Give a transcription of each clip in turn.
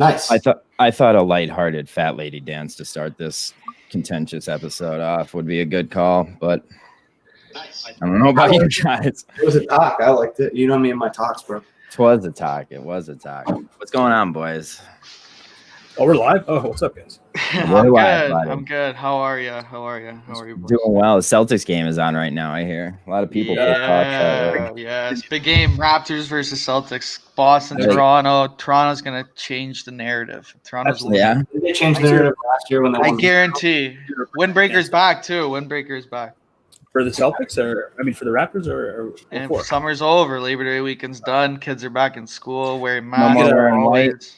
Nice. I thought a lighthearted fat lady dance to start this contentious episode off would be a good call, but nice. I don't know about you guys. It was a talk. I liked it. You know me and my talks, bro. It was a talk. What's going on, boys? Oh, we're live? Oh, what's up, guys? I'm good. How are you? Doing well. The Celtics game is on right now, I hear. A lot of people. Yeah, it's a big game. Raptors versus Celtics. Boston, Toronto. Toronto's going to change the narrative. Toronto's Did they change the narrative last year when they won? I guarantee. Windbreaker's back, too. Windbreaker's back. For the Celtics, for the Raptors, or and summer's over. Labor Day weekend's done. Kids are back in school wearing masks. No more wearing white.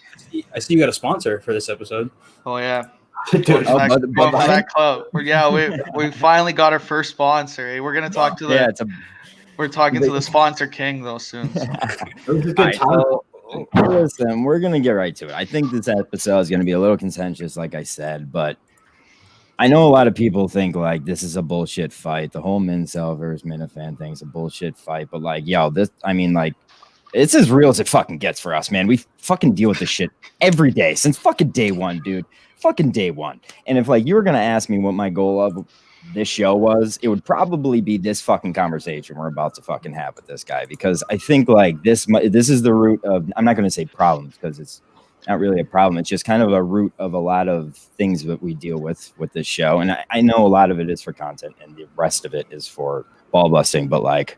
I see you got a sponsor for this episode. Oh yeah, that club. Yeah, we finally got our first sponsor. We're gonna talk to we're talking to the sponsor king though soon. So. Listen, we're gonna get right to it. I think this episode is gonna be a little contentious, like I said, but I know a lot of people think like this is a bullshit fight. The whole Mincel versus Minifan thing is a bullshit fight, but like, it's as real as it fucking gets for us, man. We fucking deal with this shit every day since fucking day one, dude. Fucking day one. And if like you were gonna ask me what my goal of this show was, it would probably be this fucking conversation we're about to fucking have with this guy, because I think like this is the root of, I'm not gonna say problems because it's not really a problem. It's just kind of a root of a lot of things that we deal with this show. And I know a lot of it is for content and the rest of it is for ball busting, but like,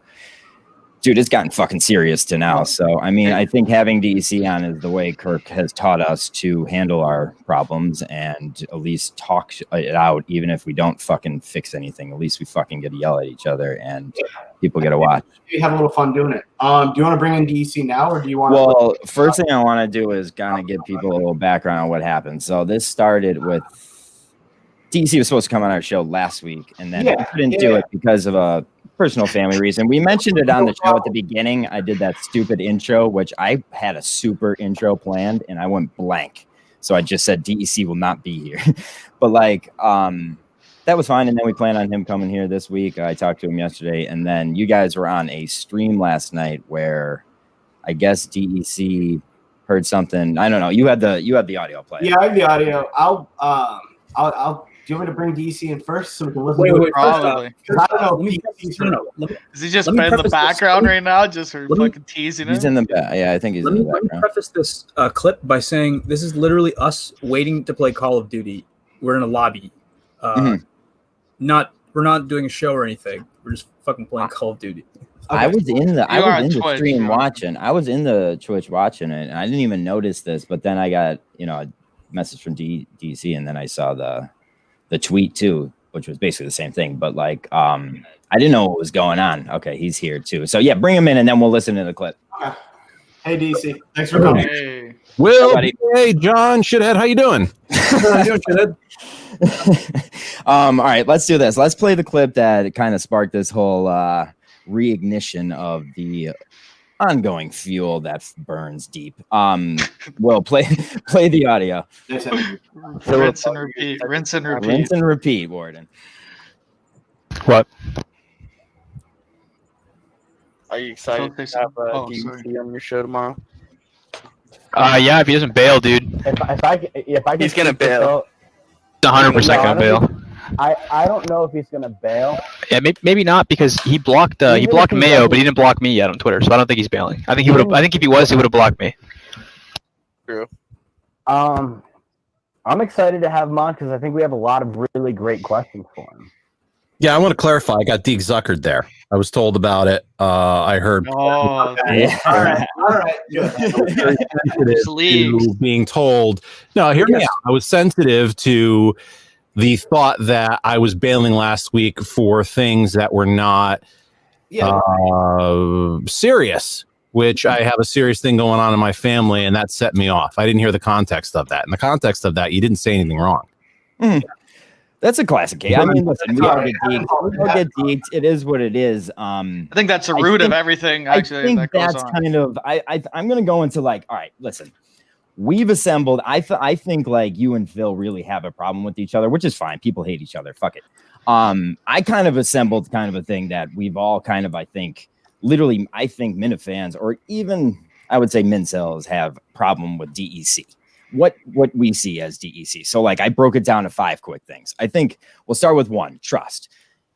dude, it's gotten fucking serious to now. So, I mean, I think having DEC on is the way Kirk has taught us to handle our problems and at least talk it out, even if we don't fucking fix anything. At least we fucking get to yell at each other and people get to watch. You have a little fun doing it. Do you want to bring in DEC now, or do you want Well, first thing I want to do is kind of give people a little background on what happened. So this started with DEC was supposed to come on our show last week, and then we couldn't do it because of a personal family reason. We mentioned it on the show at the beginning. I did that stupid intro, which I had a super intro planned, and I went blank. So I just said DEC will not be here. But like, that was fine. And then we plan on him coming here this week. I talked to him yesterday, and then you guys were on a stream last night where I guess DEC heard something. I don't know. You had the audio play. Yeah, I have the audio. I'll. Do you want me to bring DC in first so we can listen to it? Probably. I don't know. Is he just in the background right now, just for fucking teasing him? He's in the back. Yeah, I think he's in the background. Let me preface this clip by saying this is literally us waiting to play Call of Duty. We're in a lobby. We're not doing a show or anything. We're just fucking playing Call of Duty. Okay. I was in the stream watching. I was in the Twitch watching it, and I didn't even notice this. But then I got a message from DC, and then I saw the tweet too, which was basically the same thing, but like I didn't know what was going on. Okay, he's here too. So yeah, bring him in and then we'll listen to the clip. Okay. Hey DC, thanks for coming. Hey. Will, hey John, shithead, how you doing? How you doing, shithead? All right, let's do this. Let's play the clip that kind of sparked this whole reignition of the ongoing fuel that burns deep. Will play the audio. Rinse and repeat, Warden. What? Are you excited to have DEC on your show tomorrow? Yeah, if he doesn't bail, dude. If I he's gonna bail. 100% gonna bail. I don't know if he's gonna bail. Yeah, maybe not, because he blocked Mayo, but he didn't block me yet on Twitter, so I don't think he's bailing. I think he would have. I think if he was, he would have blocked me. True. I'm excited to have him on because I think we have a lot of really great questions for him. Yeah, I want to clarify. I got Deke Zuckered there. I was told about it. I heard. Oh, okay. All right. To being told. No, hear me out. I was sensitive to the thought that I was bailing last week for things that were not serious, which I have a serious thing going on in my family, and that set me off. I didn't hear the context of that. In the context of that, you didn't say anything wrong. That's a classic case. I mean, listen, we all get geeked. It is what it is. I think that's the root of everything. Actually, I think that's kind of. I'm going to go into like, all right, listen. We've assembled. I think like you and Phil really have a problem with each other, which is fine. People hate each other. Fuck it. I kind of assembled kind of a thing that we've all kind of, I think, literally, I think Minifans or even I would say Mincels have problem with DEC. What we see as DEC. So like I broke it down to 5 quick things. I think we'll start with 1, trust.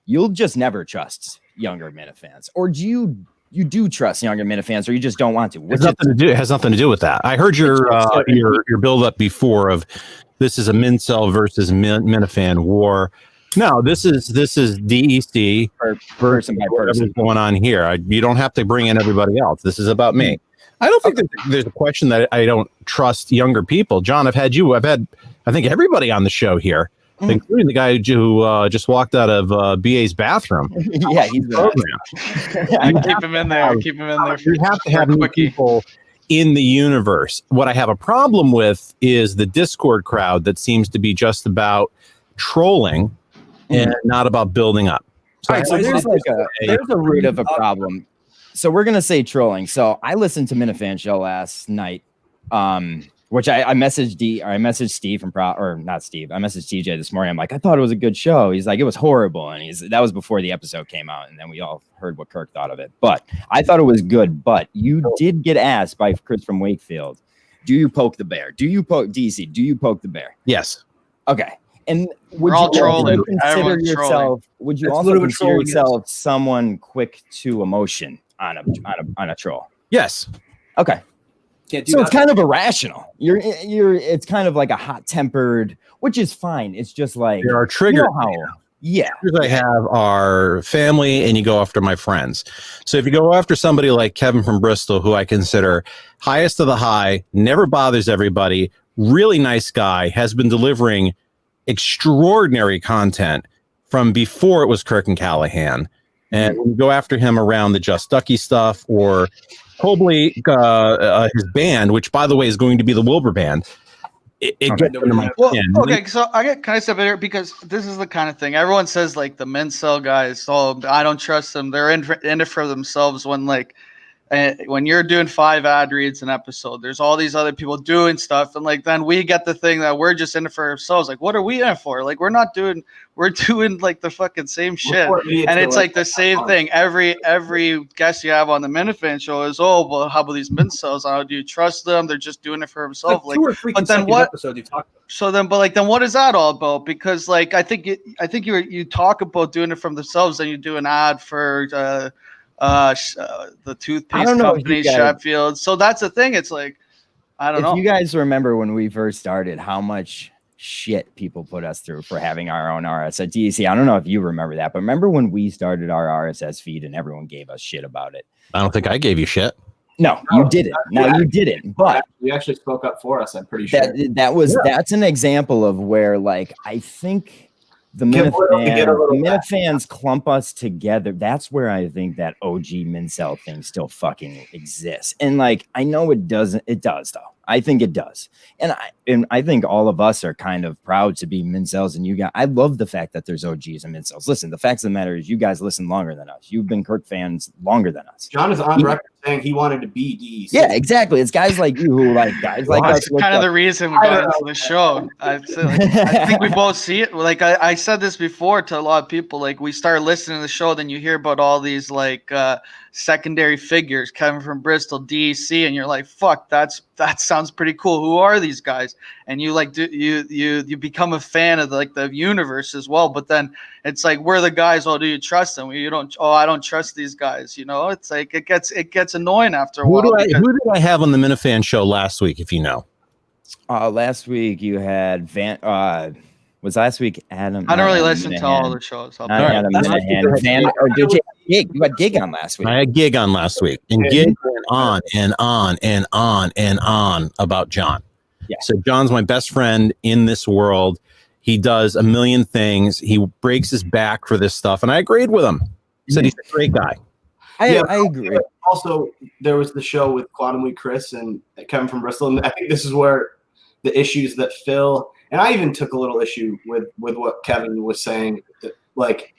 You'll just never trust younger Minifans, or do you do trust younger Minifans, or you just don't want to? It has nothing to do with that. I heard your build up before of this is a Mincel versus Minifan war. No, this is DEC person by person going on here. You don't have to bring in everybody else. This is about me. I don't think there's a question that I don't trust younger people. John, I've had I think everybody on the show here, including the guy who just walked out of BA's bathroom. Yeah, he's keep him in there. Keep him in there. You have to have new people in the universe. What I have a problem with is the Discord crowd that seems to be just about trolling and not about building up. So, all right, so there's a root of a problem. So we're gonna say trolling. So I listened to Minifan show last night, which I messaged Steve from not Steve. I messaged TJ this morning. I'm like, I thought it was a good show. He's like, it was horrible, and that was before the episode came out, and then we all heard what Kirk thought of it. But I thought it was good. But you did get asked by Chris from Wakefield, do you poke the bear? Do you poke DC? Do you poke the bear? Yes. Okay. And would you also consider yourself someone quick to emotion on a troll? Yes. Okay. So it's kind of irrational. It's kind of like a hot-tempered, which is fine. It's just like there are triggers. Yeah. Triggers I have are family, and you go after my friends. So if you go after somebody like Kevin from Bristol, who I consider highest of the high, never bothers everybody, really nice guy, has been delivering extraordinary content from before it was Kirk and Callahan. And when you go after him around the Just Ducky stuff, or probably his band, which by the way is going to be the Wilbur Band, it gets under my skin. Okay, so can I step in here, because this is the kind of thing everyone says, like the Mincel guys, oh, I don't trust them. They're in it for themselves. When you're doing 5 ad reads an episode, there's all these other people doing stuff, and like then we get the thing that we're just in it for ourselves. Like, what are we in it for? Like, we're doing like the fucking same shit, and it's like the same thing. Every guest you have on the Minifan show is, oh, well, how about these Mincels? How do you trust them? They're just doing it for themselves. Like 2 or 3 episodes you talked about. So then, then what is that all about? Because like I think you talk about doing it from themselves, and you do an ad for the toothpaste company Sheffield. So that's the thing. It's like, I don't know. If you guys remember when we first started, how much shit people put us through for having our own RSS DEC. I don't know if you remember that, but remember when we started our RSS feed and everyone gave us shit about it? I don't think I gave you shit. No, you didn't. You didn't. But you actually spoke up for us. I'm pretty sure that's an example of where, like, I think the Minifans clump us together. That's where I think that OG Mincel thing still fucking exists. And like, I know it doesn't. It does though. I think it does. And I think all of us are kind of proud to be Mincels, and you guys, I love the fact that there's OGs and Mincels. Listen, the facts of the matter is you guys listen longer than us. You've been Kirk fans longer than us. John is on record saying he wanted to be DEC. Yeah, exactly. It's guys like you who like guys like us. That's kind of the reason we got into the show. I think we both see it. Like I said this before to a lot of people, like we start listening to the show, then you hear about all these like secondary figures, Kevin from Bristol, DEC, and you're like, fuck, that sounds pretty cool. Who are these guys? And you like you become a fan of the universe as well. But then it's like, we're the guys. Oh, do you trust them? You don't. Oh, I don't trust these guys. You know, it's like it gets annoying after a while. Who did I have on the Minifan show last week? If you know, last week you had was last week Adam? I don't really listen to all the shows. Adam Minahan. Or did you? Gig. You had Gig on last week. I had Gig on last week, and Gig went on and on and on and on about John. Yeah. So John's my best friend in this world. He does a million things. He breaks his back for this stuff, and I agreed with him. He said he's a great guy. I agree. Also, there was the show with Quantum Week Chris and Kevin from Bristol, and I think this is where the issues that Phil And I even took a little issue with what Kevin was saying, like,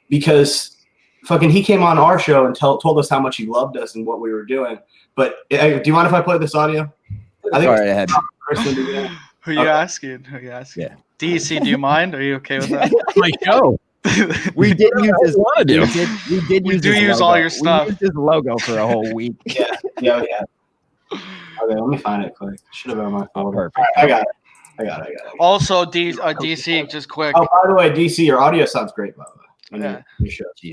because fucking he came on our show and told us how much he loved us and what we were doing. But do you mind if I play this audio? I think Sorry, ahead. Who are you asking? Who are you asking? Yeah. DC, do you mind? Are you okay with that? My show. We did use this. We do use all your stuff. We used this logo for a whole week. Yeah. Okay, let me find it quick. Should have been on my phone. Perfect. I got it. Also, DC, just quick. Oh, by the way, DC, your audio sounds great, by the way.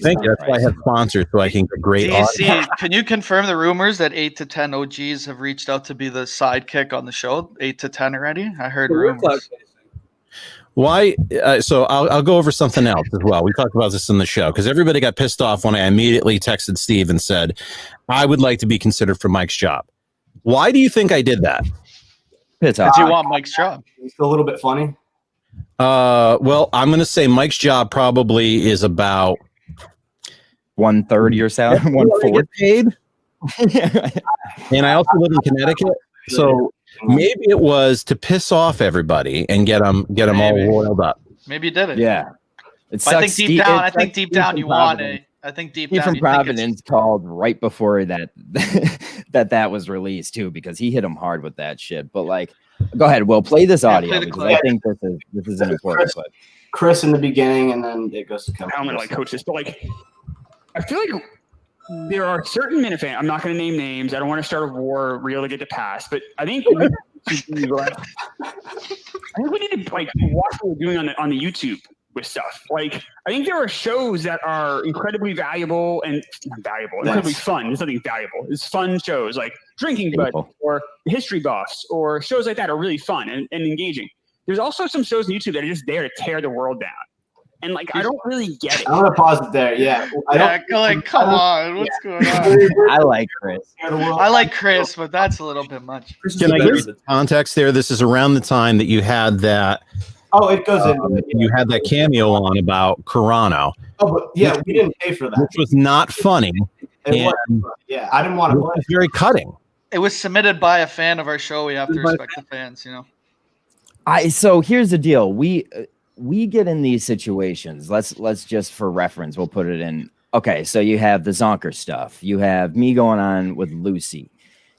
Thank you. That's why I have sponsors, so I can get great DC, audio. can you confirm the rumors that 8 to 10 OGs have reached out to be the sidekick on the show? 8 to 10 already? I heard rumors. Why? So I'll go over something else as well. We talked about this in the show because everybody got pissed off when I immediately texted Steve and said, I would like to be considered for Mike's job. Why do you think I did that? Because you want Mike's job. It's a little bit funny. Well, I'm going to say Mike's job probably is about 1/3 your salary, 1/4 paid. And I also live in Connecticut, so maybe it was to piss off everybody and get them all roiled up. Maybe you did it. Yeah, I think deep down you want it. I think deep down from you Providence called right before that that was released too, because he hit him hard with that shit. But like, go ahead, Will, play this audio because I think this is an important clip. Chris in the beginning, and then it goes to Kevin. I'm gonna like coach this, but like, I feel like there are certain Minifan. I'm not gonna name names. I don't want to start a war, relegate the past, but I think we need to like watch what we're doing on the YouTube with stuff. Like, I think there are shows that are incredibly valuable and incredibly fun. There's nothing valuable. It's fun shows like Drinking Buddies or History Buffs or shows like that are really fun and engaging. There's also some shows on YouTube that are just there to tear the world down. And like, I don't really get it. I'm gonna pause it there. Yeah. Come on, what's going on? I like Chris. I like Chris, but that's a little bit much. Can I give the context there? This is around the time that you had that. Oh, it goes in. You had that cameo on about Carano. Oh, but yeah, we didn't pay for that. Which was not funny. Yeah, I didn't want to. It was very cutting. It was submitted by a fan of our show. We have to respect the fans, you know. So here's the deal. We get in these situations. Let's just for reference, we'll put it in. Okay, so you have the Zonker stuff. You have me going on with Lucy.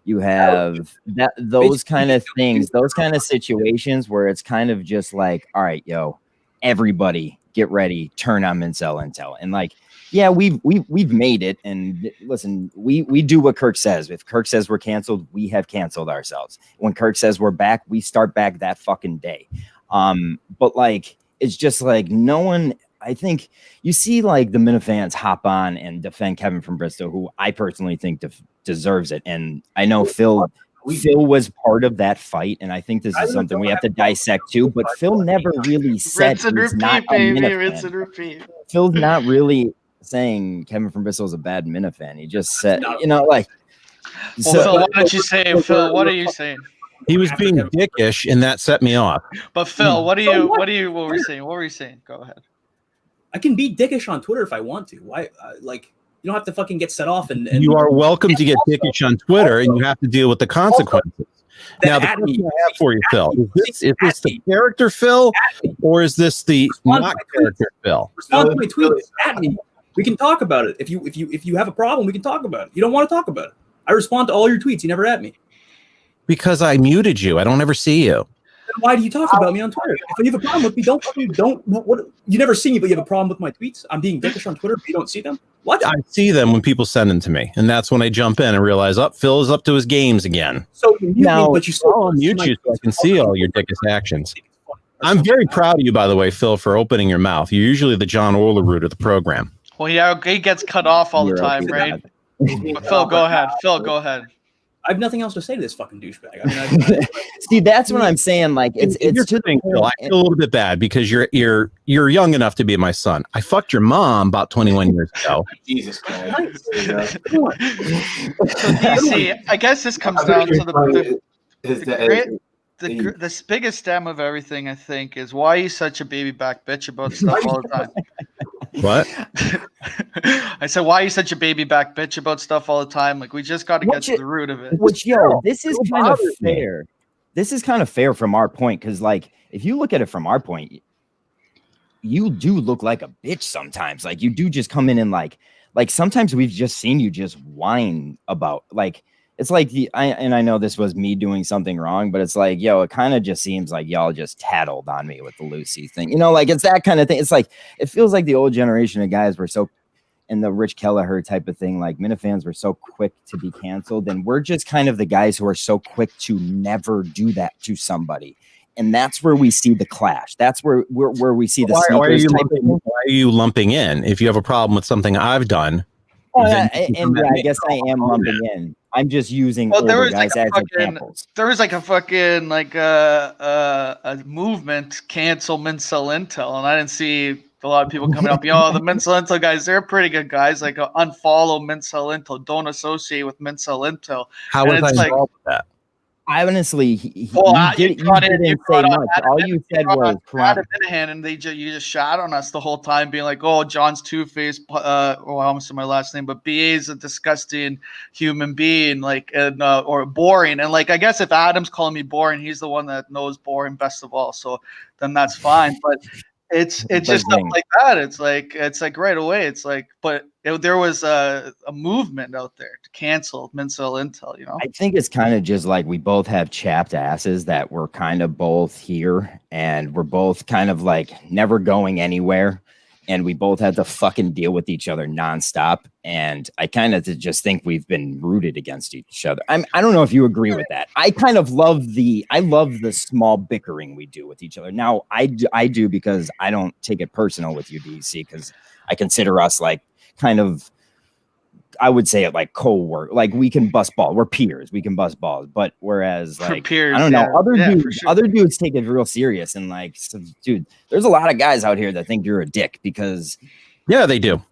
You have those kind of things, those kind of situations where it's kind of just like, all right, yo, everybody get ready, turn on Mincel Intel. And like, yeah, we've made it. And listen, we do what Kirk says. If Kirk says we're canceled, we have canceled ourselves. When Kirk says we're back, we start back that fucking day. But like, it's just like no one. I think you see like the Minifans hop on and defend Kevin from Bristol, who I personally think deserves it. And I know Phil was part of that fight, and I think this is something we have to dissect too. But Phil never really said he's not a Minifan. Phil's not really saying Kevin from Bristol is a bad Minifan. He just said, you know, like. Well, so, Phil, why don't you say, Phil? What are you saying? He was being dickish, and that set me off. But Phil, what were you saying? What were you saying? Go ahead. I can be dickish on Twitter if I want to. Why? Like, you don't have to fucking get set off. And you are welcome to get dickish on Twitter, and you have to deal with the consequences. Now, the question I have for you, Phil, is this the character Phil, or is this the not character Phil? Respond to my tweets at me. We can talk about it. If you have a problem, we can talk about it. You don't want to talk about it. I respond to all your tweets. You never at me. Because I muted you. I don't ever see you. Why do you talk about me on Twitter? If you have a problem with me, don't. What? You never see me, but you have a problem with my tweets. I'm being dickish on Twitter, but you don't see them. What? I see them when people send them to me, and that's when I jump in and realize, Phil is up to his games again. So you mute me, but you still mute you so I can see all your dickish actions. I'm very proud of you, by the way, Phil, for opening your mouth. You're usually the John Orler of the program. Well, yeah, he gets cut off all the time, right? But Phil, go ahead. Phil, go ahead. I have nothing else to say to this fucking douchebag. I mean, see, that's what I'm saying. Like, it's to the Phil, I feel a little bit bad because you're young enough to be my son. I fucked your mom about 21 years ago. Jesus Christ. So DC, I guess this comes down to the biggest stem of everything. I think is why he's such a baby back bitch about stuff all the time. What? I said, why are you such a baby back bitch about stuff all the time? Like, we just got to get to the root of it. Which, yo, this is kind of fair. this is kind of fair from our point, because like if you look at it from our point, you do look like a bitch sometimes. Like you do just come in and like sometimes we've just seen you just whine about like it's like I know this was me doing something wrong, but it's like, yo, it kind of just seems like y'all just tattled on me with the Lucy thing. You know, like it's that kind of thing. It's like it feels like the old generation of guys were so, and the Rich Kelleher type of thing, like Minifans were so quick to be canceled, and we're just kind of the guys who are so quick to never do that to somebody. And that's where we see the clash. That's where we see the why are you lumping in? If you have a problem with something I've done, I guess I am lumping in. I'm just using older guys as examples. There was like a fucking like a movement cancel Mincel Intel, and I didn't see a lot of people coming up. Yo, the Mincel Intel guys, they're pretty good guys. Like unfollow Mincel Intel, don't associate with Mincel Intel. How was I involved with that? I honestly, you didn't say much. All you said was Adam Minahan, and you just shot on us the whole time, being like, "Oh, John's two-faced." I almost said my last name, but BA's a disgusting human being, like, and or boring. And like, I guess if Adam's calling me boring, he's the one that knows boring best of all. So then that's fine. But it's just stuff like that. It's like right away. It's like, but there was a movement out there to cancel Mincel Intel. You know, I think it's kind of just like we both have chapped asses that we're kind of both here, and we're both kind of like never going anywhere, and we both had to fucking deal with each other nonstop. And I kind of just think we've been rooted against each other. I don't know if you agree with that. I kind of love the small bickering we do with each other. Now I do because I don't take it personal with you, DC, because I consider us like kind of, I would say it like co-work, like we can bust balls. We're peers. We can bust balls. But whereas like, peers, I don't know, other dudes take it real serious. And like, so, dude, there's a lot of guys out here that think you're a dick because. Yeah, they do.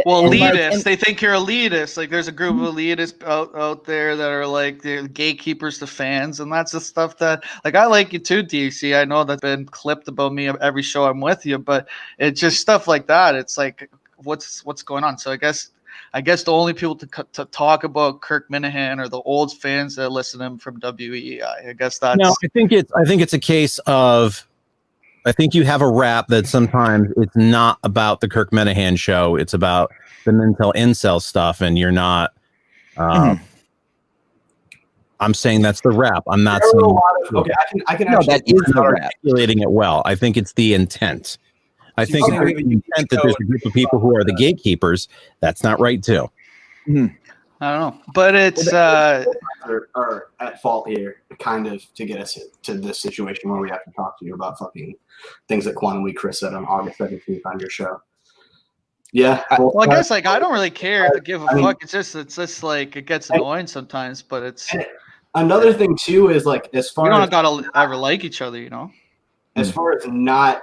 Well, elitists, they think you're elitist. Like there's a group of elitists out there that are like the gatekeepers to fans. And that's the stuff that, like, I like you too, DC. I know that's been clipped about me every show I'm with you, but it's just stuff like that. It's like, what's going on? So I guess the only people to talk about Kirk Minahan are the old fans that listen to him from WEI. I guess that's. No, I think it's a case of, I think you have a rap that sometimes it's not about the Kirk Minahan show. It's about the Mincel Incel stuff, and you're not. I'm saying that's the rap. I'm not saying. Okay, I can no, that is the rap. Articulating it well. I think it's the intent. I think the intent that there's a group of people who are the gatekeepers. That's not right too. Mm-hmm. I don't know, but it's are at fault here, kind of, to get us to this situation where we have to talk to you about fucking things that Quantum Week Chris said on August 17th on your show. Yeah, well, I guess like I don't really care to give a fuck. It's just like it gets annoying sometimes, but it's another thing too is like as far we don't as gotta ever like each other, you know. As far as not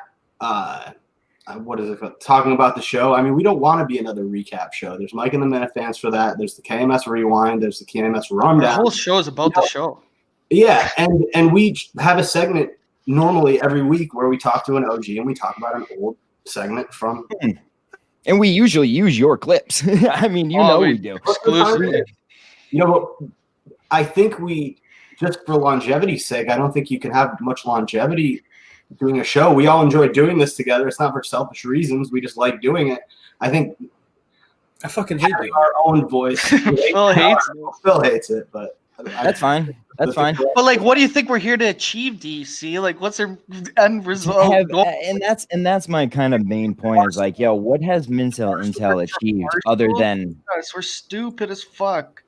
what is it called? Talking about the show. I mean, we don't want to be another recap show. There's Mike and the Minifans for that. There's the KMS Rewind. There's the KMS Rundown. The whole show is about the show. Yeah, and we have a segment normally every week where we talk to an OG and we talk about an old segment from. And we usually use your clips. I mean, we do. Exclusively. You know, I think we, just for longevity's sake, I don't think you can have much longevity doing a show. We all enjoy doing this together. It's not for selfish reasons. We just like doing it. I think I fucking hate our own voice. Phil hates it, but that's fine. That's fine. But like, what do you think we're here to achieve, DC? Like, what's their end result? And that's my kind of main point is like, yo, what has Mincel Intel achieved other than we're stupid as fuck.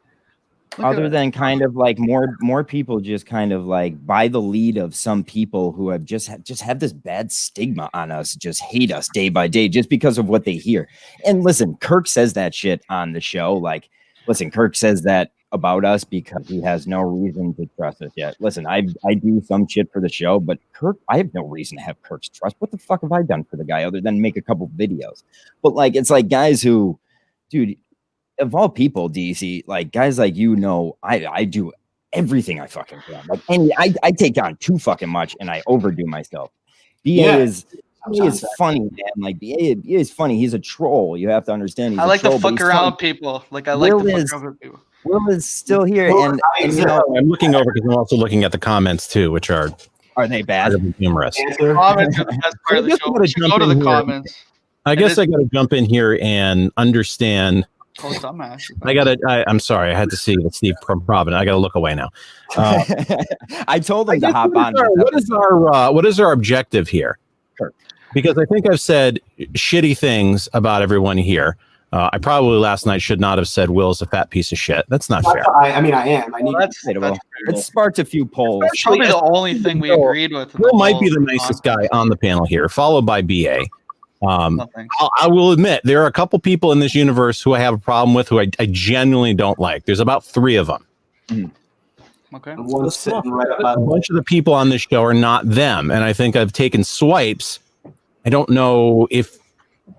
Other than kind of like more people just kind of like by the lead of some people who have just have this bad stigma on us, just hate us day by day just because of what they hear. And listen, Kirk says that shit on the show. Like, listen, Kirk says that about us because he has no reason to trust us yet. Listen, I do some shit for the show, but Kirk, I have no reason to have Kirk's trust. What the fuck have I done for the guy other than make a couple videos? But like, it's like guys who, dude, of all people, DC, like guys like I do everything I fucking can. Like, and I take on too fucking much and I overdo myself. BA is funny, man. Like BA is funny. He's a troll. You have to understand. He's I like to fuck around people. Like I like to fuck around people. Will is still here, and you know, I'm looking over because I'm also looking at the comments too, which are they bad? Humorous. Comments are the best part of the show. We should go to the comments. I guess I got to jump in here and understand. Oh, dumbass. I'm sorry. I had to see Steve from Providence. I got to look away now. I told him to hop on. What is our objective here? Sure. Because I think I've said shitty things about everyone here. I probably last night should not have said Will's a fat piece of shit. That's not fair. I mean, I am. It sparked a few polls. That's probably the only thing we agreed with. Will might be the nicest guy on the panel here, followed by BA. I will admit there are a couple people in this universe who I have a problem with, who I genuinely don't like. There's about 3 of them. Okay. A bunch of the people on this show are not them, and I think I've taken swipes. I don't know if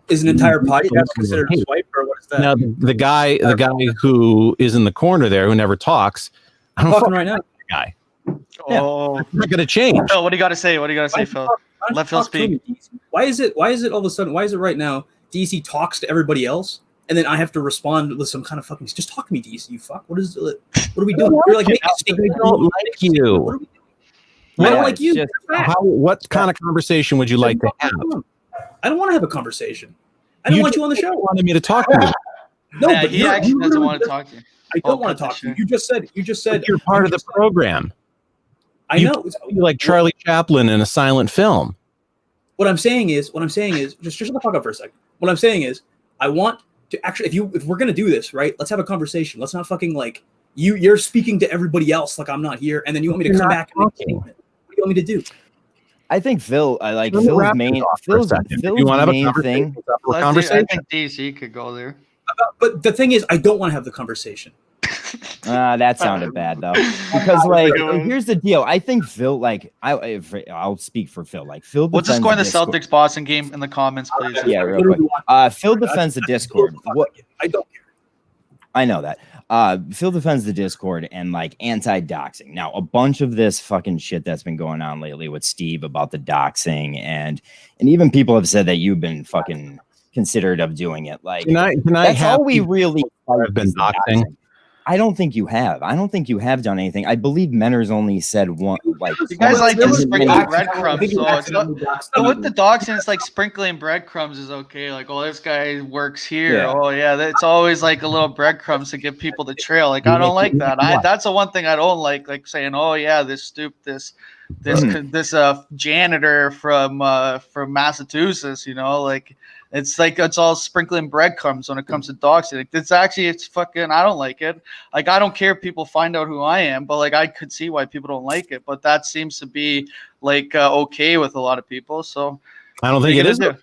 is an entire podcast considered a swipe, or what is that? Now the guy who is in the corner there who never talks. I'm talking right now. Guy. Oh, it's not going to change. Phil, what do you got to say? What do you got to say, Phil? Let Phil speak. Why is it all of a sudden? Why is it right now? DC talks to everybody else, and then I have to respond with some kind of fucking. Just talk to me, DC. You fuck. What are we doing? You're like, they don't like you. I don't like you. What kind of conversation would you like to have? I don't want to have a conversation. I don't want you on the show. You wanted me to talk to you. No, but he actually doesn't want to talk to you. I don't want to talk to you. You just said you're part of the program. I know. You like Charlie Chaplin in a silent film. What I'm saying is, just shut the fuck up for a second. What I'm saying is, I want to actually, if we're gonna do this, right? Let's have a conversation. Let's not fucking like you're speaking to everybody else like I'm not here, and then you want me to come back and make a statement. What do you want me to do? I think Phil's main thing. I think DC could go there. But the thing is, I don't want to have the conversation. That sounded bad though, because here's the deal. I think Phil, I'll speak for Phil. Like Phil, we'll just go in the Celtics Boston game in the comments, please. Yeah, real quick. Phil defends the Discord. I don't care. I know that. Phil defends the Discord and like anti-doxing. Now, a bunch of this fucking shit that's been going on lately with Steve about the doxing, and even people have said that you've been fucking considerate of doing it. Like, that's all we really have been doxing. I don't think you have. I don't think you have done anything. I believe Menner's only said one. Like you guys like to sprinkle breadcrumbs. So with the doxing, it's like sprinkling breadcrumbs is okay. Like, oh, this guy works here. Yeah. Oh, yeah, it's always like a little breadcrumbs to get people to trail. Like, I don't like that. That's the one thing I don't like saying, oh yeah, this janitor from Massachusetts. You know, like. It's all sprinkling breadcrumbs when it comes to doxing. It's fucking. I don't like it. Like I don't care if people find out who I am, but like I could see why people don't like it. But that seems to be like okay with a lot of people. So I don't think it is. Okay.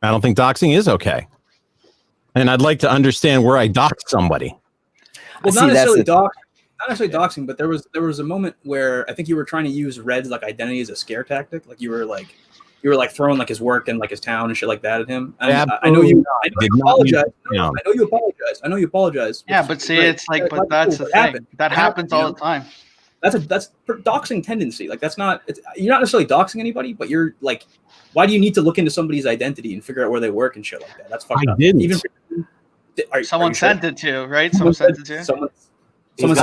I don't think doxing is okay. And I'd like to understand where I doxed somebody. Well, not necessarily doxing, but there was a moment where I think you were trying to use Red's like identity as a scare tactic. Like you were throwing like his work and like his town and shit like that at him. And I know you apologize. I know you apologize. Yeah, but see, it's like, but that's the thing. That happens all the time. That's doxing tendency. Like you're not necessarily doxing anybody, but you're like, why do you need to look into somebody's identity and figure out where they work and shit like that? That's fucked up. Didn't. Someone sent it to you, right? Someone sent it to you. He's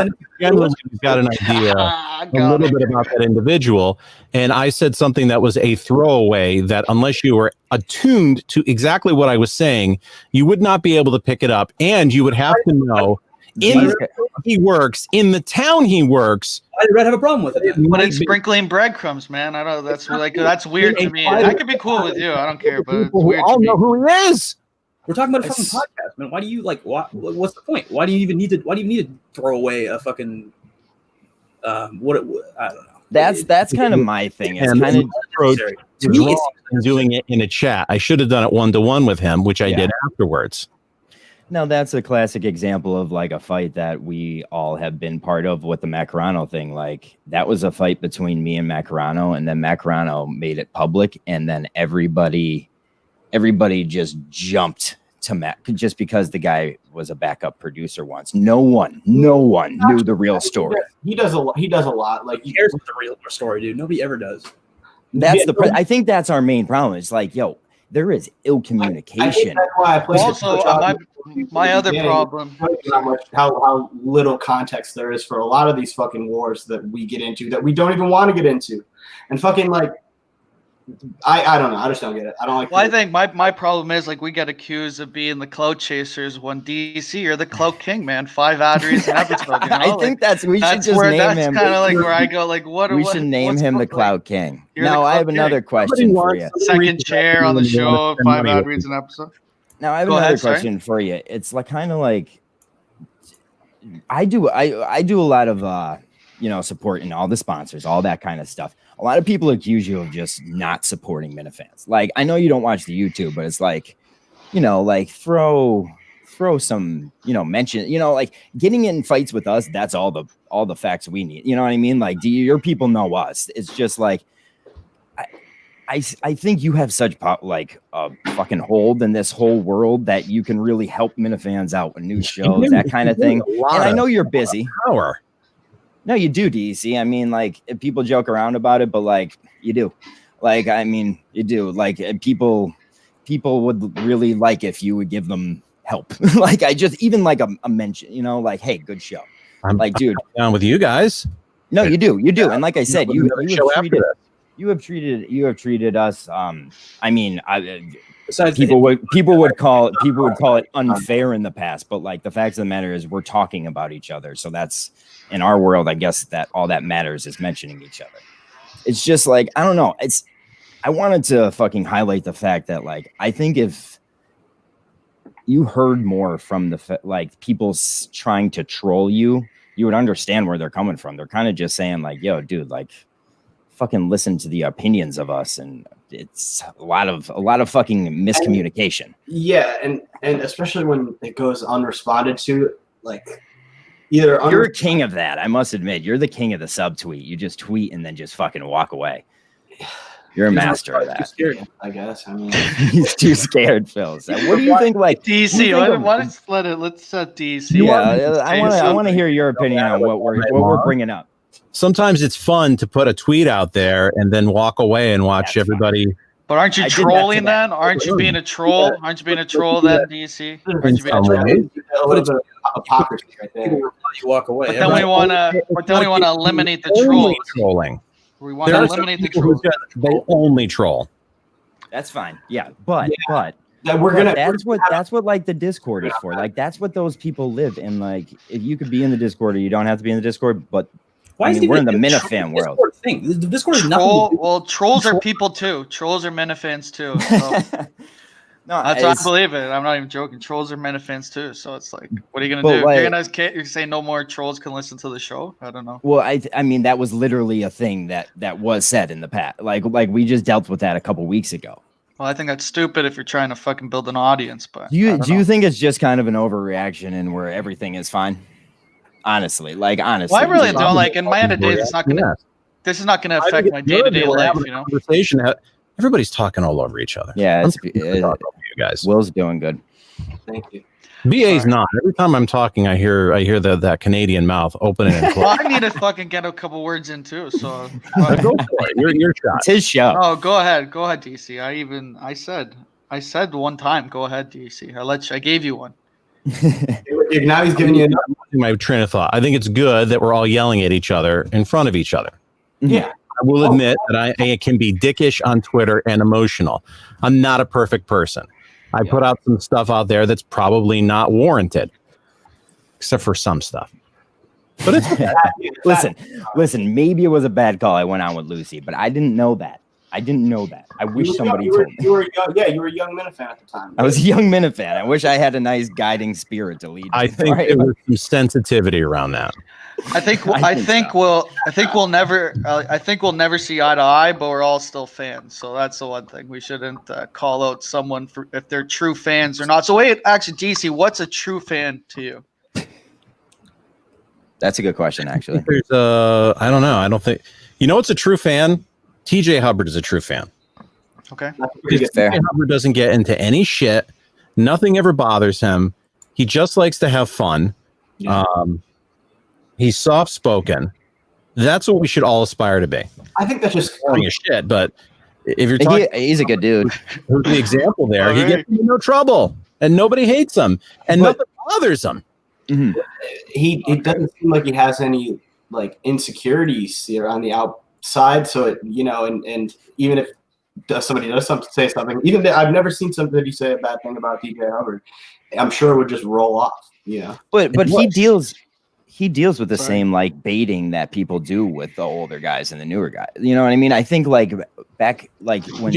got an idea a little bit about that individual, and I said something that was a throwaway that unless you were attuned to exactly what I was saying, you would not be able to pick it up, and you would have to know he works in the town he works. Why did Red have a problem with it? But it's sprinkling breadcrumbs, man. I don't. That's weird to me. I could be cool with you. I don't care, but it's weird. I'll know who he is. We're talking about a fucking podcast, man. Why do you what's the point? Why do you even need to throw away a fucking I don't know. That's kind of my thing. It's kind of doing it in a chat. I should have done it 1-to-1 with him, which I did afterwards. Now that's a classic example of like a fight that we all have been part of with the Macarano thing. Like that was a fight between me and Macarano, and then Macarano made it public, and then everybody just jumped to Mac just because the guy was a backup producer once. No one knew the real story. He does a lot. Like he cares about the real story, dude. Nobody ever does. I think that's our main problem. It's like, yo, there is ill communication. That's why I placed Also, my other problem, how little context there is for a lot of these fucking wars that we get into that we don't even want to get into, and fucking like. I don't know. I just don't get it. I don't like. Well, I think my problem is like we get accused of being the clout chasers when DC, you're the clout king, man. 5 ad reads an episode. You know? I think we should just name him. That's kind of like where I go, like, what? We should name him the clout king. Now I have another king. question for you. Second chair on the show, 5 ad reads an episode. Now I have another question for you. It's like kind of like I do a lot of supporting all the sponsors, all that kind of stuff. A lot of people accuse you of just not supporting Minifans. Like, I know you don't watch the YouTube, but it's like, like throw some, mention, like getting in fights with us. That's all the facts we need. You know what I mean? Like, do your people know us? It's just like, I think you have such a fucking hold in this whole world that you can really help Minifans out with new shows, that kind of thing. And I know you're busy. Power. No, you do, DC. I mean, like, people joke around about it, but like, you do. Like, I mean, you do. Like, people would really like if you would give them help. Like, even like a mention, like, hey, good show. I'm dude, down with you guys. No, you do. And like I said, you have treated us. I mean, people would call it unfair in the past, but like the fact of the matter is we're talking about each other. So that's in our world, I guess that all that matters is mentioning each other. It's just like, I don't know. I wanted to fucking highlight the fact that like, I think if you heard more from people trying to troll you, you would understand where they're coming from. They're kind of just saying like, yo, dude, like fucking listen to the opinions of us. And it's a lot of fucking miscommunication. And especially when it goes unresponded to, like either you're a king of that. I must admit, you're the king of the subtweet. You just tweet and then just fucking walk away. You're a master of that. Scared, I guess. I mean, he's too scared, Phil. So what do you think? Like DC, let's set DC. Yeah, I want to hear your opinion on what we're bringing up. Sometimes it's fun to put a tweet out there and then walk away and watch everybody. But aren't you trolling then? Aren't you being a troll? Aren't you being a troll then, DC? Aren't you being a troll? A little bit of hypocrisy right there. You walk away. But then we want to eliminate the trolls. Trolling. We want to eliminate the trolls. They only troll. That's fine. Yeah, but that's what like the Discord is for. Like that's what those people live in. Like if you could be in the Discord or you don't have to be in the Discord, but we're in the Minifan world. Thing. The Discord is nothing. Well, trolls are people too. Trolls are Minifans too. So. No, that's why I believe it. I'm not even joking. Trolls are Minifans too. So it's like, what are you gonna do? Like, you're saying no more trolls can listen to the show? I don't know. Well, I mean that was literally a thing that was said in the past. Like we just dealt with that a couple weeks ago. Well, I think that's stupid if you're trying to fucking build an audience. But do you think it's just kind of an overreaction and where everything is fine? Honestly. Well, I really don't. Like in my end of days, it's not gonna. This is not gonna affect my day-to-day life. You know. Conversation. Everybody's talking all over each other. Yeah, you guys. Will's doing good. Thank you. BA's not. Every time I'm talking, I hear that Canadian mouth opening and closing. Well, I need to fucking get a couple words in too. So go for it. Your shot. It's his show. Oh, go ahead, DC. I said one time, go ahead, DC. I gave you one. Now he's giving you my train of thought. I think it's good that we're all yelling at each other in front of each other. Yeah. I will admit that I can be dickish on Twitter and emotional. I'm not a perfect person. I put out some stuff out there that's probably not warranted, except for some stuff. But it's listen. Maybe it was a bad call. I went on with Lucy, but I didn't know that. I wish somebody told me. You were a young Minifan at the time. I was a young Minifan. I wish I had a nice guiding spirit to lead. I think there was some sensitivity around that. I think we'll never see eye to eye, but we're all still fans. So that's the one thing we shouldn't call out someone for if they're true fans or not. So wait, actually, DC, what's a true fan to you? That's a good question, actually. I don't know. I don't think what's a true fan. TJ Hubbard is a true fan. Okay, TJ Hubbard doesn't get into any shit. Nothing ever bothers him. He just likes to have fun. Yeah. He's soft-spoken. That's what we should all aspire to be. I think that's just boring as shit, but If you're talking, he's a good dude. Who's the example there? He gets into no trouble, and nobody hates him, and nothing bothers him. Mm-hmm. He doesn't seem like he has any like insecurities here on the outside. So it, you know, and even if somebody does say something, even I've never seen somebody say a bad thing about DJ Hubbard. I'm sure it would just roll off. Yeah, but he deals with the same like baiting that people do with the older guys and the newer guys. You know what I mean? I think like back like when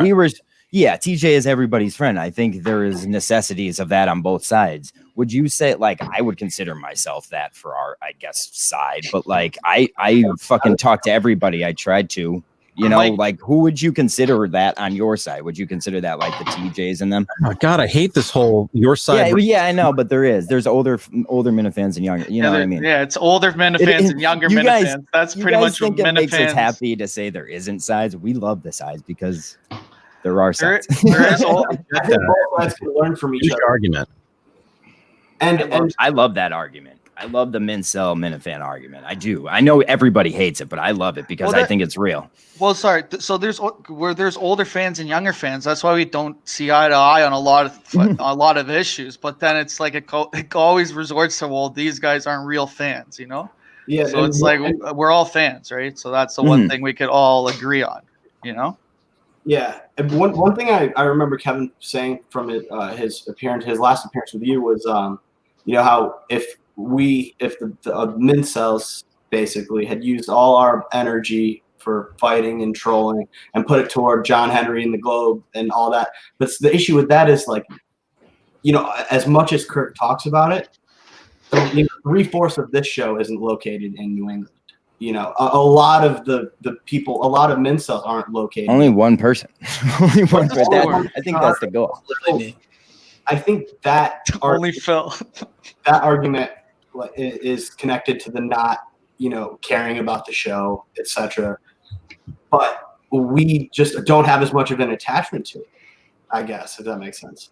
we were. Yeah, TJ is everybody's friend. I think there is necessities of that on both sides. Would you say, like, I would consider myself that for our, I guess, side, but like I fucking talk to everybody. I tried to, you know, like who would you consider that on your side? Would you consider that like the TJs and them? Oh God, I hate this whole your side. Yeah, I know, but there's older Minifans and younger. You know what I mean? Yeah, it's older Minifans and younger Minifans. That's pretty much what it makes us happy to say there isn't sides. We love the sides because there are sides. There is all. I think both sides can learn from each other. Argument. And I love that argument. I love the Mincel Minifan argument. I do. I know everybody hates it, but I love it because I think it's real. Well, sorry. So there's older fans and younger fans. That's why we don't see eye to eye on a lot of issues. But then it's like it always resorts to, well, these guys aren't real fans, you know? Yeah. So it's like we're all fans, right? So that's the one thing we could all agree on, you know? Yeah. And one thing I remember Kevin saying from his last appearance with you was, you know, how if the Mincels basically had used all our energy for fighting and trolling and put it toward John Henry and the Globe and all that. But the issue with that is, like, you know, as much as Kirk talks about it, 3/4 of this show isn't located in New England. You know, a lot of the people, a lot of Mincels aren't located. Only one person. Only one person. I think that's the goal. I think that only Phil. That argument is connected to the not, you know, caring about the show, etc. But we just don't have as much of an attachment to it, I guess, if that makes sense.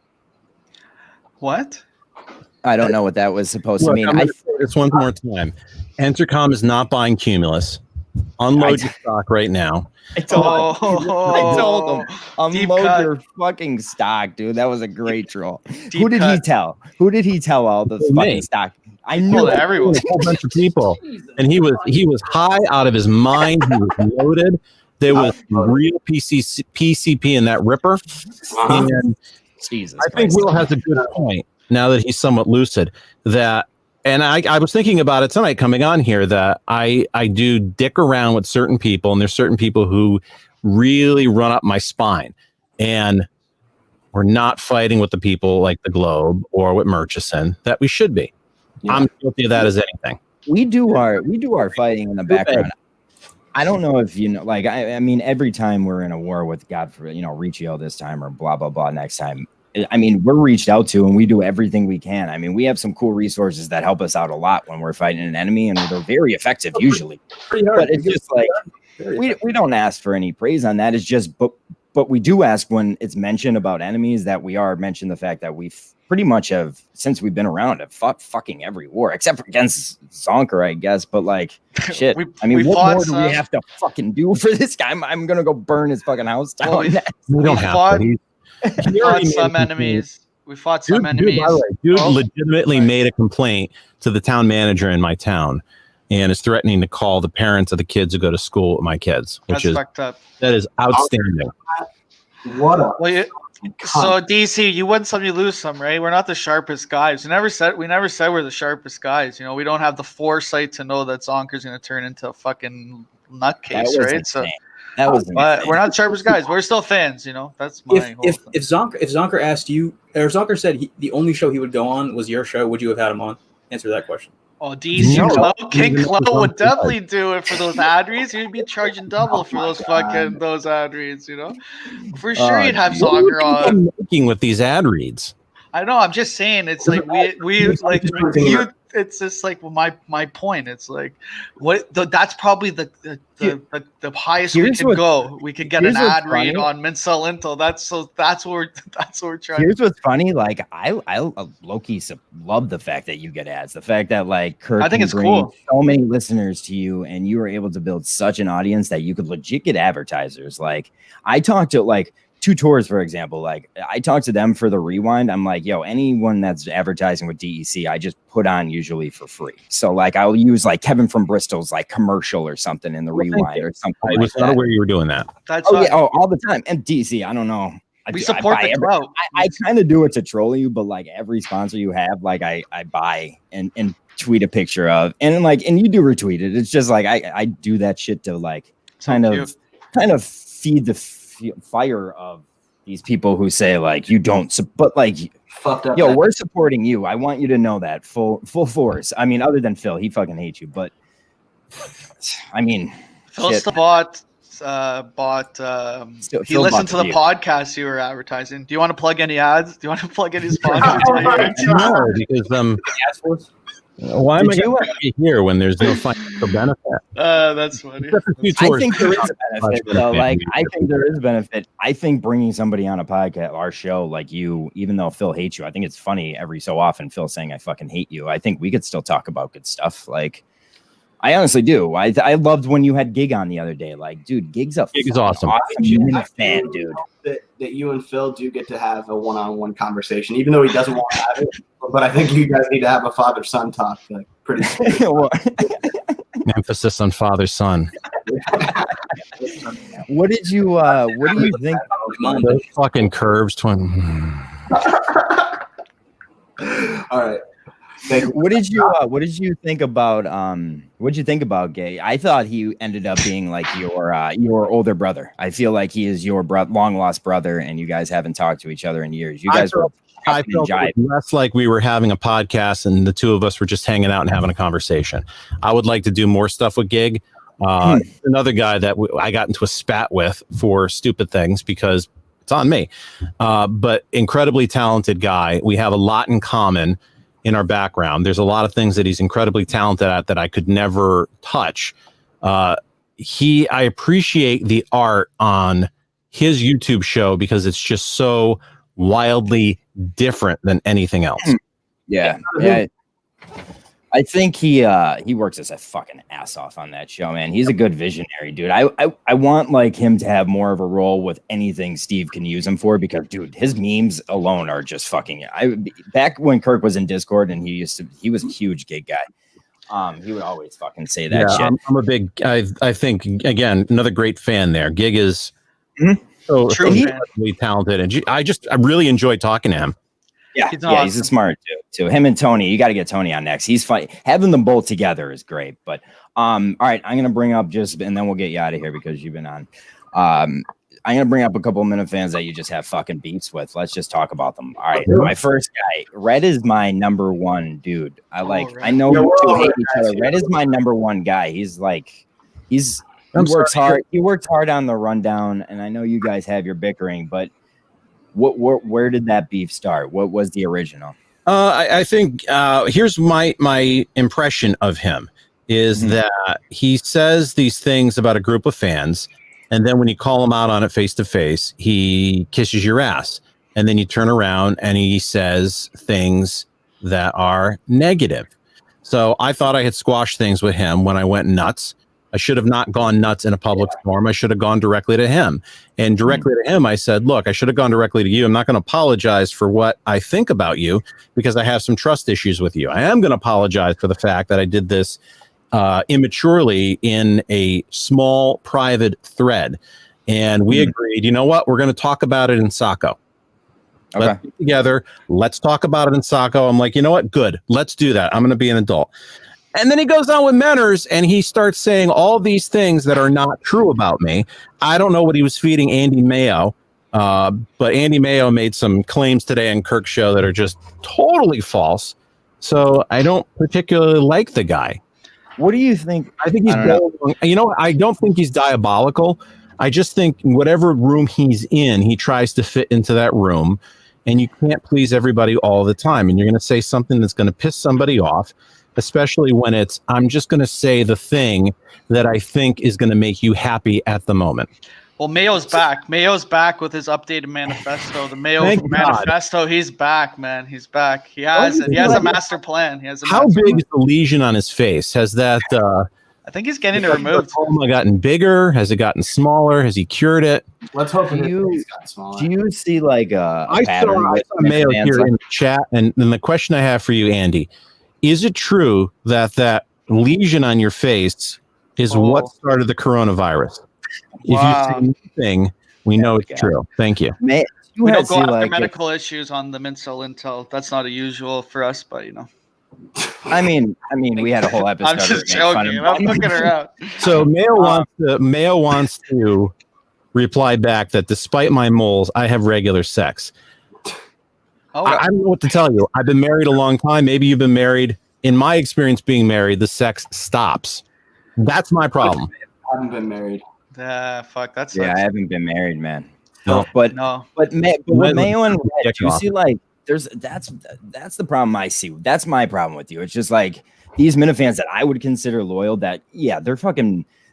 What? I don't know what that was supposed to mean. It's one more time. Entercom is not buying Cumulus. Unload your stock right now. I told him. Unload your fucking stock, dude. That was a great troll. Who did he tell? Who did he tell all the fucking stock? I knew everyone. A whole bunch of people. And he was high out of his mind. He was loaded. There was real PCP in that ripper. And Jesus, I think Will has a good point now that he's somewhat lucid. And I was thinking about it tonight coming on here that I do dick around with certain people, and there's certain people who really run up my spine, and we're not fighting with the people like the Globe or with Murchison that we should be. Yeah. I'm guilty of that as anything. We do our fighting in the background. I don't know if you know, like, I mean, every time we're in a war with Godfrey, you know, Riccio this time or blah, blah, blah next time, I mean, we're reached out to and we do everything we can. I mean, we have some cool resources that help us out a lot when we're fighting an enemy, and they're very effective usually. But it's just like, we don't ask for any praise on that. It's just, but we do ask when it's mentioned about enemies that we are mentioned the fact that we've pretty much have, since we've been around, have fought fucking every war except for against Zonker, I guess. But like, shit, I mean, what more do we have to fucking do for this guy? I'm gonna go burn his fucking house down. We don't have to. We fought some enemies. We fought some enemies. Dude legitimately made a complaint to the town manager in my town, and is threatening to call the parents of the kids who go to school with my kids, which is fucked up. That is outstanding. What up? So DC, you win some, you lose some, right? We're not the sharpest guys. We never said we're the sharpest guys. You know, we don't have the foresight to know that Zonker's going to turn into a fucking nutcase, right? Insane. So. That was but we're not the sharpest guys. We're still fans, you know. That's my if Zonker asked you, or Zonker said the only show he would go on was your show, would you have had him on? Answer that question. Oh, DC King Clow would definitely do it for those ad reads. He'd be charging double for those ad reads, you know. For sure, he'd have Zonker on. Making with these ad reads. I know. I'm just saying. It's like we like you. It's just like my point. It's like that's probably the highest we could go. We could get an ad read on Mincel Intel. That's what we're trying. Here's what's funny. Like I low-key love the fact that you get ads. The fact that like Kirk, I think it's cool. So many listeners to you, and you were able to build such an audience that you could legit get advertisers. Like I talked to like 2 Tours, for example. Like I talked to them for the rewind. I'm like, yo, anyone that's advertising with DEC, I just put on usually for free. So like I'll use like Kevin from Bristol's like commercial or something in the rewind or something. I was not aware you were doing that. All the time. And DEC, I don't know. We support the crowd. I kind of do it to troll you, but like every sponsor you have, like I buy and tweet a picture of, and like, and you do retweet it. It's just like I do that shit to like kind of feed the fire of these people who say like you don't, but like fucked up. Yo, we're supporting you. I want you to know that full force. I mean, other than Phil, he fucking hates you, but I mean, Phil still bought. He listened to the podcast you were advertising. Do you want to plug any ads? Do you want to plug any sponsors? No, because why am I going to be here when there's no financial benefit? That's funny. I think there is a benefit, though. Like, I think there is a benefit. I think bringing somebody on a podcast, our show, like you, even though Phil hates you, I think it's funny every so often Phil saying I fucking hate you. I think we could still talk about good stuff. Like, I honestly do. I loved when you had Gig on the other day. Like, dude, Gig's awesome. Fan, dude. That you and Phil do get to have a one-on-one conversation, even though he doesn't want to have it. But I think you guys need to have a father-son talk. Like, pretty soon. Emphasis on father-son. What do you think? Those fucking curves, twin. All right. What did you think about what did you think about Gay? I thought he ended up being like your older brother. I feel like he is your long lost brother, and you guys haven't talked to each other in years. You guys I felt less like we were having a podcast and the two of us were just hanging out and having a conversation. I would like to do more stuff with Gig. Another guy that I got into a spat with for stupid things because it's on me. But incredibly talented guy. We have a lot in common in our background. There's a lot of things that he's incredibly talented at that I could never touch. I appreciate the art on his YouTube show because it's just so wildly different than anything else. Yeah. I think he works his fucking ass off on that show, man. He's a good visionary, dude. I want like him to have more of a role with anything Steve can use him for because, dude, his memes alone are just fucking. Back when Kirk was in Discord and he was a huge Gig guy. He would always fucking say that shit. I'm a big. I think again another great fan there. Gig is so incredibly talented, and I really enjoyed talking to him. Yeah, he's a smart too. Him and Tony, you got to get Tony on next. He's fine. Having them both together is great. But all right, I'm gonna bring up and then we'll get you out of here because you've been on. I'm gonna bring up a couple of Minute fans that you just have fucking beats with. Let's just talk about them. All right, my first guy, Red is my number one dude. I know you two hate each other. Red is my number one guy. He works hard. He works hard on the rundown, and I know you guys have your bickering, but. Where did that beef start? What was the original? I think here's my impression of him is that he says these things about a group of fans, and then when you call him out on it face to face, he kisses your ass, and then you turn around and he says things that are negative. So I thought I had squashed things with him when I went nuts. I should have not gone nuts in a public forum. I should have gone directly to him. And directly to him, I said, look, I should have gone directly to you. I'm not going to apologize for what I think about you because I have some trust issues with you. I am going to apologize for the fact that I did this immaturely in a small private thread. And we agreed, you know what? We're going to talk about it in Sacco. Okay. Let's get together. Let's talk about it in Sacco. I'm like, you know what? Good. Let's do that. I'm going to be an adult. And then he goes on with Menners and he starts saying all these things that are not true about me. I don't know what he was feeding Andy Mayo, but Andy Mayo made some claims today on Kirk's show that are just totally false. So I don't particularly like the guy. What do you think? I think he's, I don't think he's diabolical. I just think whatever room he's in, he tries to fit into that room. and you can't please everybody all the time. And you're going to say something that's going to piss somebody off, especially when it's, I'm just going to say the thing that I think is going to make you happy at the moment. Well, Mayo's back. Mayo's back with his updated manifesto. The Mayo manifesto. He's back, man. He's back. He has it. He has a master plan. He has a How big is the lesion on his face? Has that? I think he's getting it removed. Has it gotten bigger? Has it gotten smaller? Has he cured it? Let's hope he's gotten smaller. Do you see like I saw Mayo here in the chat, and then the question I have for you, Andy, is it true that that lesion on your face is what started the coronavirus? Wow. If you say anything, we know it's true. Thank you. We don't go after medical issues on the Mincel Intel. That's not unusual for us, but you know. I mean, we had a whole episode. I'm just joking. I'm looking her out. So Mayo wants to reply back that despite my moles, I have regular sex. I don't know what to tell you. I've been married a long time. Maybe you've been married. In my experience, being married, the sex stops. That's my problem. I haven't been married. Fuck. That's I haven't been married, man. No, but with Mayo and Red, you see, like, that's the problem I see. That's my problem with you. It's just like these Minifans that I would consider loyal. That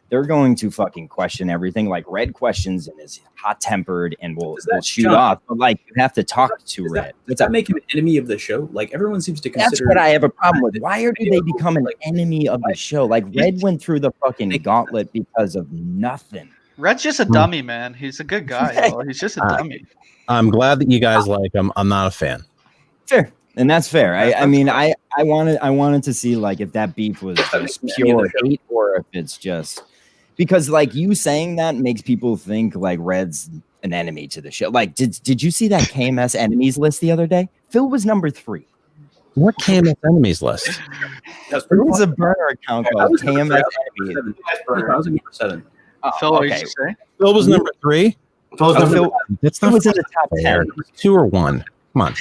they're going to fucking question everything. Like Red questions and is hot tempered and will shoot off. But like you have to talk to Red. Does that make him an enemy of the show? Like everyone seems to consider. That's what I have a problem with. Why do they become an enemy of the show? Like Red went through the fucking gauntlet because of nothing. Red's just a dummy, man. He's a good guy. He's just a dummy. I'm glad that you guys like him. I'm not a fan. Fair. And that's fair. I mean, I wanted to see like if that beef was just pure hate or if it's just because like you saying that makes people think like Red's an enemy to the show. Like, did you see that KMS enemies list the other day? Phil was number 3. What KMS enemies list? There was a burner account called KMS enemies. I was number 7. Phil, what did you say? Phil was number 3. It's not was in the top 10. 2 or 1. Come on.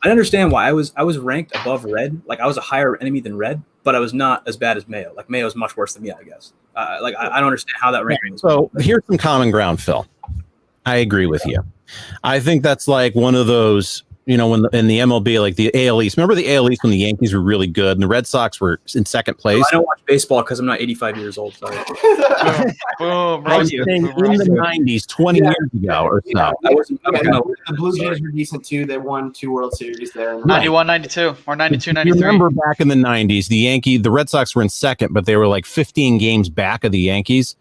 I understand why I was ranked above Red. Like I was a higher enemy than Red, but I was not as bad as Mayo. Like Mayo is much worse than me, I guess. I don't understand how that ranking was. So here's some common ground, Phil. I agree with you. I think that's like one of those, you know, when in the MLB, like the AL East. Remember the AL East when the Yankees were really good and the Red Sox were in second place? I don't watch baseball because I'm not 85 years old. Sorry. Boom. I was saying in the 90s, 20 years ago or so. The Blue Jays were decent too. They won 2 World Series there. 91, 92, or 92, 93. You remember back in the 90s, the Red Sox were in second, but they were like 15 games back of the Yankees.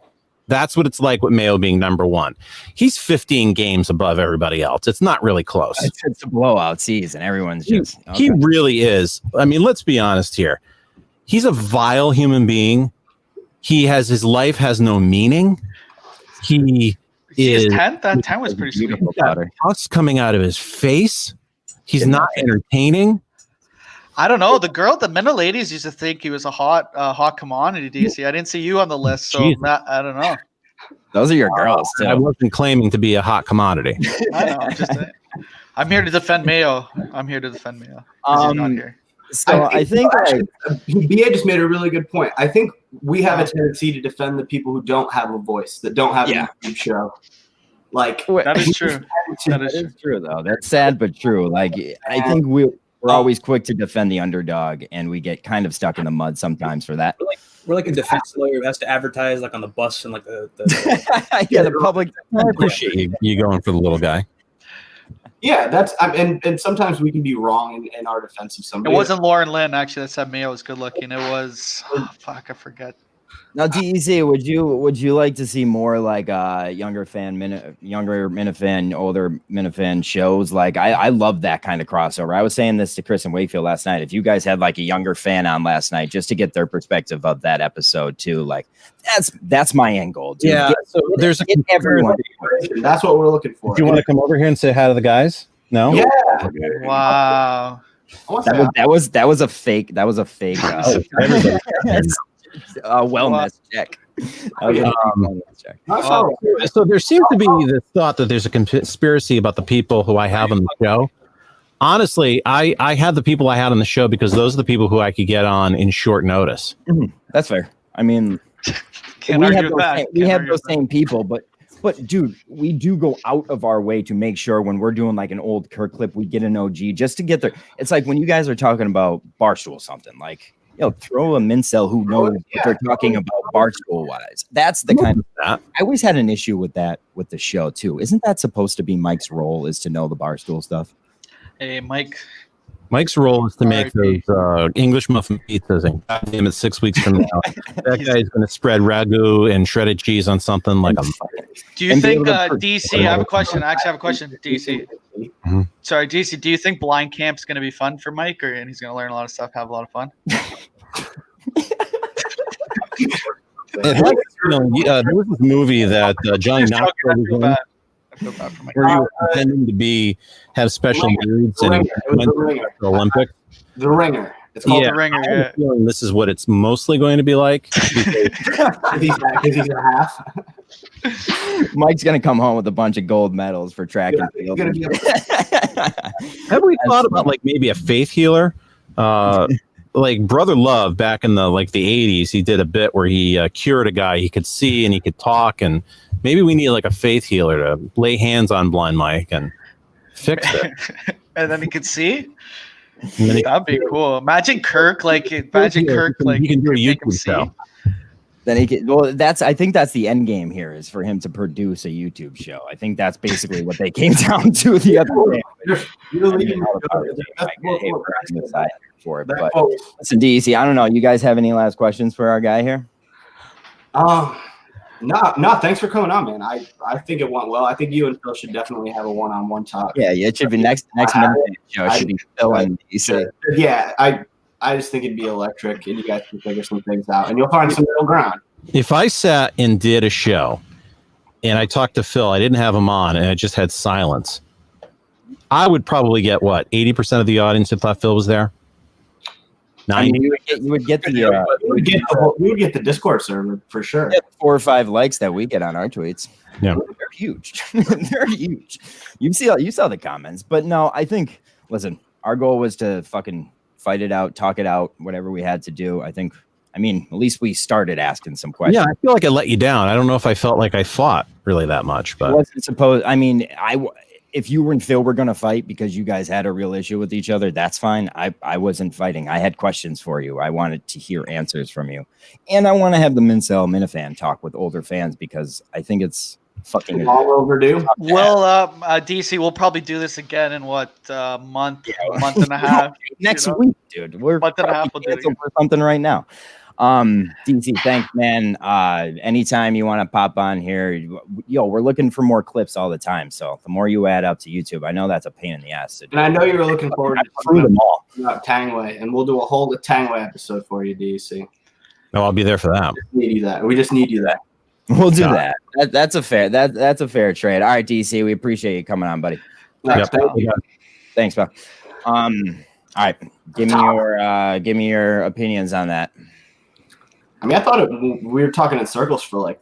That's what it's like with Mayo being number 1. He's 15 games above everybody else. It's not really close. It's a blowout season. Everyone's just... He really is. I mean, let's be honest here. He's a vile human being. His life has no meaning. He is... 10? That 10 was pretty sweet. Pus coming out of his face. He's not entertaining. I don't know. The Mena ladies used to think he was a hot commodity, DC. I didn't see you on the list, so Matt, I don't know. Those are your girls, too. I wasn't claiming to be a hot commodity. I know. I'm here to defend Mayo. He's not here. So I think BA just made a really good point. I think we have a tendency to defend the people who don't have a voice, that don't have a YouTube show. Like that is true. That is true, though. That's sad but true. Like I think we're always quick to defend the underdog, and we get kind of stuck in the mud sometimes for that. We're like a defense lawyer who has to advertise like on the bus and like the the public. I appreciate you going for the little guy. Yeah, that's and sometimes we can be wrong in our defense of somebody. It wasn't Lauren Lynn actually that said Mayo was good looking. It was I forget. Now, DEC, would you like to see more like younger Minifan, older Minifan shows? Like I love that kind of crossover. I was saying this to Chris and Wakefield last night. If you guys had like a younger fan on last night, just to get their perspective of that episode too, like that's my end goal. Dude. Yeah, so there's everyone. That's what we're looking for. Do you want to come over here and say hi to the guys? No. Yeah. Wow. That was a fake. That was a fake. Wellness check. So there seems to be this thought that there's a conspiracy about the people who I have on the show. Honestly, I had the people I had on the show because those are the people who I could get on in short notice. Mm-hmm. That's fair. I mean, we have those same people, but dude, we do go out of our way to make sure when we're doing like an old Kirk clip, we get an OG just to get there. It's like when you guys are talking about Barstool something, like, throw a Mincel who knows what they're talking about Barstool wise. That's the kind of I always had an issue with that with the show too. Isn't that supposed to be Mike's role, is to know the Barstool stuff? Hey, Mike. Mike's role is to make those English muffin pizzas, and goddamn it, 6 weeks from now, that guy's going to spread ragu and shredded cheese on something like a. Do you think, DC? I have a question. I actually have a question, DC. Mm-hmm. Sorry, DC. Do you think blind camp's going to be fun for Mike, and he's going to learn a lot of stuff, have a lot of fun? There was this movie that Johnny Knoxville was in. Where he was pretending to have special needs and went to the Olympics. The Ringer. It's called The Ringer. I have a feeling this is what it's mostly going to be like. Because he's a half. Mike's gonna come home with a bunch of gold medals for track and field. Have we thought about like maybe a faith healer? Like Brother Love back in the 80s, he did a bit where he cured a guy. He could see and he could talk, and maybe we need like a faith healer to lay hands on blind Mike and fix it. And then he could see. That'd be cool. Imagine Kirk, he can do a YouTube show. Then he can. Well, I think that's the end game here, is for him to produce a YouTube show. I think that's basically what they came down to the other day. For it, but listen, DC, I don't know. You guys have any last questions for our guy here? No. Thanks for coming on, man. I think it went well. I think you and Phil should definitely have a one-on-one talk. Yeah, it should be next minute show. Should be Phil and DC. Yeah, I just think it'd be electric, and you guys can figure some things out, and you'll find some middle ground. If I sat and did a show, and I talked to Phil, I didn't have him on, and I just had silence, I would probably get 80% of the audience that thought Phil was there. I mean, you would get the Discord server for sure. 4 or 5 likes that we get on our tweets. Yeah, they're huge. They're huge. You saw the comments, but no, I think. Listen, our goal was to fucking fight it out, talk it out, whatever we had to do. I mean, at least we started asking some questions. Yeah, I feel like I let you down. I don't know if I felt like I fought really that much, but wasn't supposed. I mean, if you and Phil were going to fight because you guys had a real issue with each other, that's fine. I wasn't fighting. I had questions for you. I wanted to hear answers from you. And I want to have the Mincel Minifan talk with older fans, because I think it's fucking all overdue. Well, DC, we'll probably do this again in month and a half. Next week, dude. We're month and a half. We'll do for something right now. DC, thanks, man. Anytime you want to pop on here, we're looking for more clips all the time. So the more you add up to YouTube, I know that's a pain in the ass to do. And I know you're looking forward to them all. Tangway, and we'll do a whole Tangway episode for you, DC. No, I'll be there for that. We just need you that. We'll do that. That's a fair trade. All right, DC, we appreciate you coming on, buddy. Thanks, pal. All right, give me your opinions on that. I mean, I thought we were talking in circles for it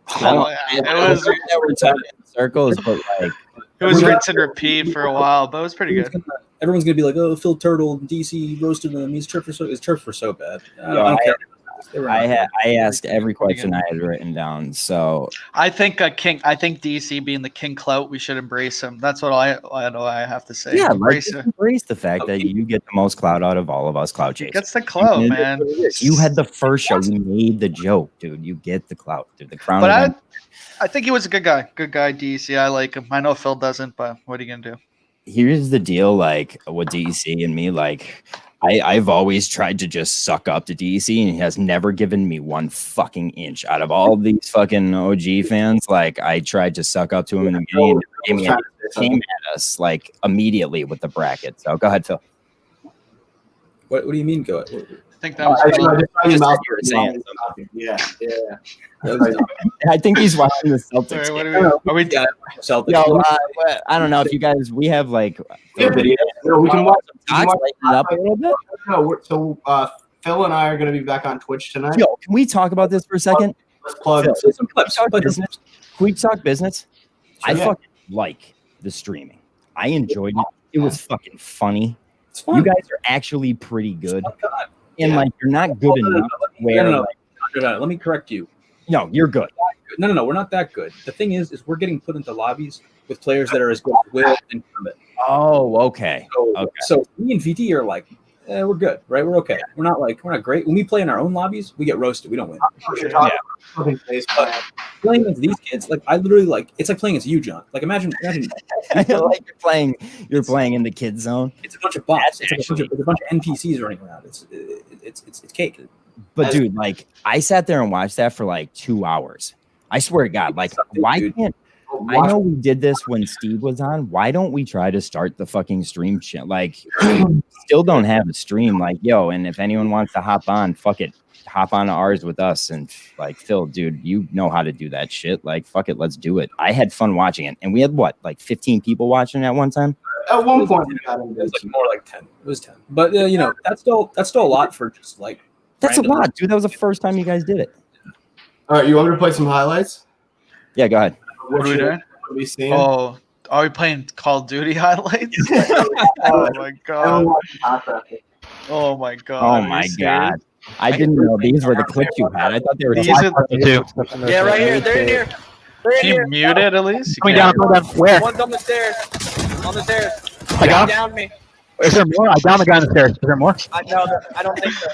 was we're talking in circles, but it was rinse and repeat for a while, but it was pretty good. Everyone's gonna be like, "Oh, Phil Turtle, DC roasted them. His chirps were so bad." I don't care. I asked every question I had written down. So I think DC being the king clout, we should embrace him. That's what I have to say. Yeah, embrace the fact that you get the most clout out of all of us clout chasers. That's the clout, man. You had the first show. You made the joke, dude. You get the clout, dude. The crown. But I think he was a good guy. Good guy, DC. I like him. I know Phil doesn't, but what are you gonna do? Here's the deal, with DC and me, I've always tried to just suck up to DC, and he has never given me one fucking inch out of all these fucking OG fans. I tried to suck up to him in the beginning, and he came at us immediately with the bracket. So go ahead, Phil. What do you mean? Go ahead. I think that was Yeah. I think he's watching the Celtics. Sorry, are we done? Celtics. Yo, I don't know if you guys. We have video. We can watch it up a little bit. So Phil and I are going to be back on Twitch tonight. Yo, can we talk about this for a second? Let's plug. Can we talk business? I fucking like the streaming. I enjoyed it. It was fucking funny. It's fun. You guys are actually pretty good. And you're not good enough. No. Let me correct you. No, you're good. No, we're not that good. The thing is we're getting put into lobbies with players that are as good as Will and Kermit. Oh, okay. So me and VT are like, we're good, right? We're okay. We're not great. When we play in our own lobbies, we get roasted. We don't win. Yeah. But playing against these kids, like I literally it's like playing against you, John. Like imagine like you're playing in the kid zone. It's a bunch of bots. It's a bunch of NPCs running around. It's cake. But dude, like I sat there and watched that for like 2 hours. I swear to God, like why can't I know we did this when Steve was on. Why don't we try to start the fucking stream shit? Like, still don't have a stream. Like, yo, and if anyone wants to hop on, fuck it, hop on ours with us. And like, Phil, dude, you know how to do that shit. Like, fuck it, let's do it. I had fun watching it, and we had what, like 15 people watching at one time. At one point, it was like more like 10. It was 10. But you know, that's still a lot for just like. That's a lot, dude. That was the first time you guys did it. All right, you want me to play some highlights? Yeah, go ahead. What are we doing? What are we seeing? Oh, are we playing Call of Duty highlights? Oh my god. Oh my god. Oh my god. I didn't know these were the clips you had. I thought they were these are the two. Yeah, right here. They're in here. Can you mute it at least? Coming down. Where? One's on the stairs. On the stairs. I got him. Down me. Is there more? I downed the guy on the stairs. Is there more? I don't think so.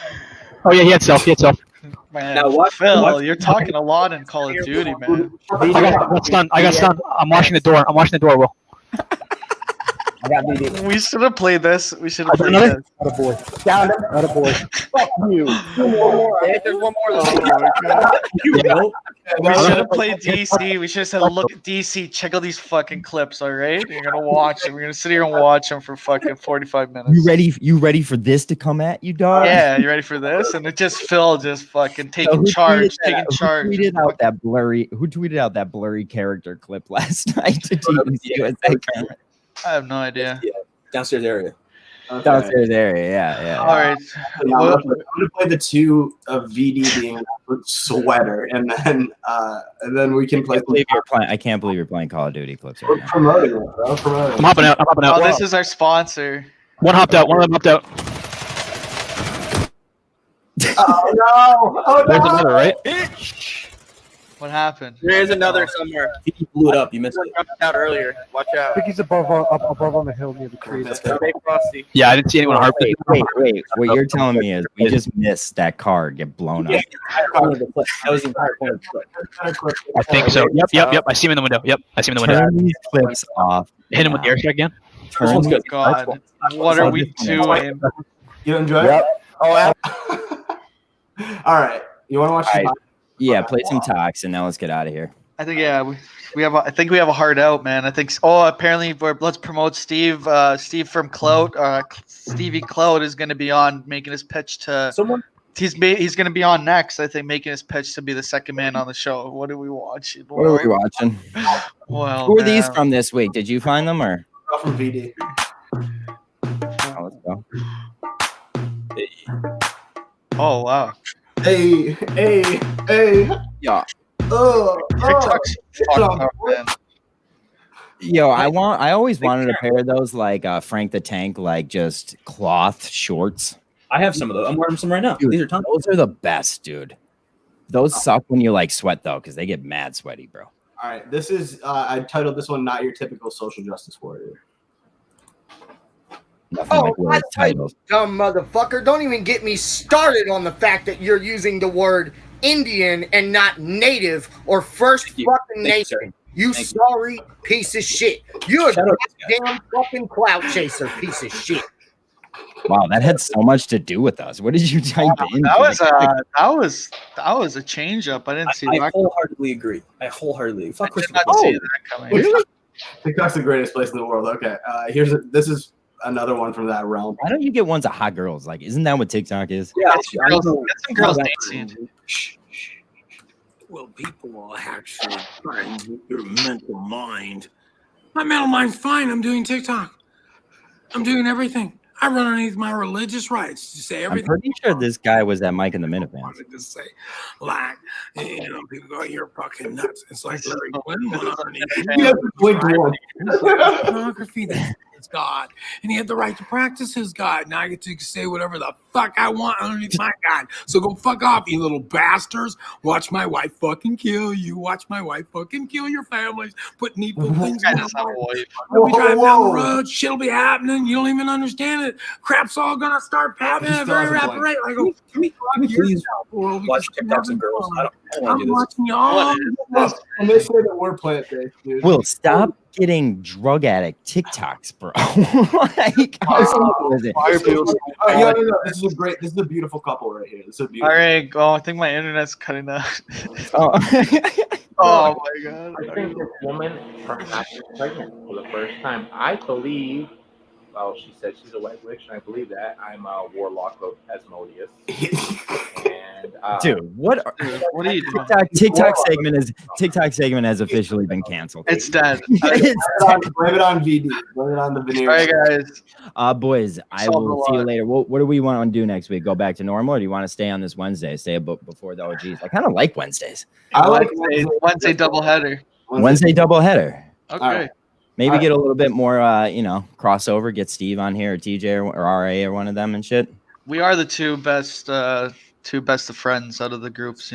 Oh yeah, he had self. Man, now Phil, you're talking a lot in Call of Duty, man. I got stunned. I'm washing the door. Will. I got BD. We should have played this. We should have played this. Not a boy. Down him. Not a boy. Fuck you. There's one more. We should have played DC. We should have said, look at DC, check out these fucking clips, all right? You're going to watch them. We're going to sit here and watch them for fucking 45 minutes. You ready for this to come at you, dog? Yeah, you ready for this? And it just Phil just fucking taking charge. Who tweeted out that blurry character clip last night to Team USA? I have no idea. Downstairs area. Okay. Downstairs area, yeah. All right. I'm going to play the two of VD being a sweater, and then we can play. I can't believe you're playing Call of Duty clips right now. Promoting it, bro. Promoting. I'm hopping out. Oh, this is our sponsor. One hopped out. One of them hopped out. Oh no! Oh no! There's another, right? What happened? There's another somewhere. He blew it up. You missed it. Out earlier. Watch out. I think he's above on the hill near the trees. Stay frosty. Yeah, I didn't see anyone harp. Wait. What you're telling me is we just missed that car get blown up. That was the entire point of the clip. I think so. Yep. I see him in the window. Turn these clips off. Hit him with the airstrike again. Oh my god. What are we doing? You enjoy it? Oh, all right. You want to watch? Right. Yeah, play some talks, and now let's get out of here. I think we have. I think we have a hard out, man. I think. Oh, apparently, let's promote Steve. Steve from Clout. Stevie Clout is going to be on making his pitch to someone. He's going to be on next. I think making his pitch to be the second man on the show. What are we watching? What are we watching? Well, who are these from this week? Did you find them or? From VD. Oh, let's go. Oh wow. Hey. Yeah. TikTok's fucked up, man. Yo, I always wanted a pair of those, like Frank the Tank, like just cloth shorts. I have some of those. I'm wearing some right now. Dude, these are tons. Those are the best, dude. Those suck when you like sweat though, because they get mad sweaty, bro. All right, this is I titled this one "Not Your Typical Social Justice Warrior." Nothing like titles. Dumb motherfucker! Don't even get me started on the fact that you're using the word Indian and not Native or First fucking Nation. You sorry piece of shit. You're a goddamn fucking clout chaser piece of shit. Wow, that had so much to do with us. What did you type in? That was a change up. I didn't see that. I wholeheartedly agree. Fuck Christopher. See that coming. Really? TikTok's the greatest place in the world. Okay, this is another one from that realm. Why don't you get ones of hot girls? Like, isn't that what TikTok is? Yeah, get some girls dancing. Well, people are actually trying with your mental mind. My mental mind's fine. I'm doing TikTok. I'm doing everything. I run underneath my religious rights to say everything. I'm pretty sure this guy was at Mike and the Minutemen. I wanted to say, like, people go, you're fucking nuts. It's like Larry Quinn went underneath. Pornography. It's his God, and he had the right to practice his God. Now I get to say whatever the fuck I want underneath my God. So go fuck off, you little bastards. Watch my wife fucking kill you. Watch my wife fucking kill your families. Put needful things in my wife. We'll be driving down the road. Shit'll be happening. You don't even understand it. Crap's all gonna start happening at a very rapid rate. I go, Can we please watch TikToks of girls? I don't want to do this. Watching y'all. And they say that we're plant-based, dude. Will, stop getting drug addict TikToks, bro. Like, how simple is it? No. This is a beautiful couple right here. This is a beautiful. All right, go. I think my internet's cutting out. Oh. Oh my god. I think this woman perhaps is pregnant for the first time. I believe, well, she said she's a white witch, and I believe that. I'm a warlock of Asmodeus. And, dude, what are you doing? TikTok segment has officially been canceled. It's dead. Blame it on VD. Blame it on the veneer. All right, guys. Boys, I will see you later. What do we want to do next week? Go back to normal, or do you want to stay on this Wednesday? Stay before the OGs? I kind of like Wednesdays. I like Wednesday doubleheader. Wednesday doubleheader. Okay. Right. Maybe get a little bit more, crossover. Get Steve on here, or TJ, or RA, or one of them and shit. We are the two best of friends out of the groups.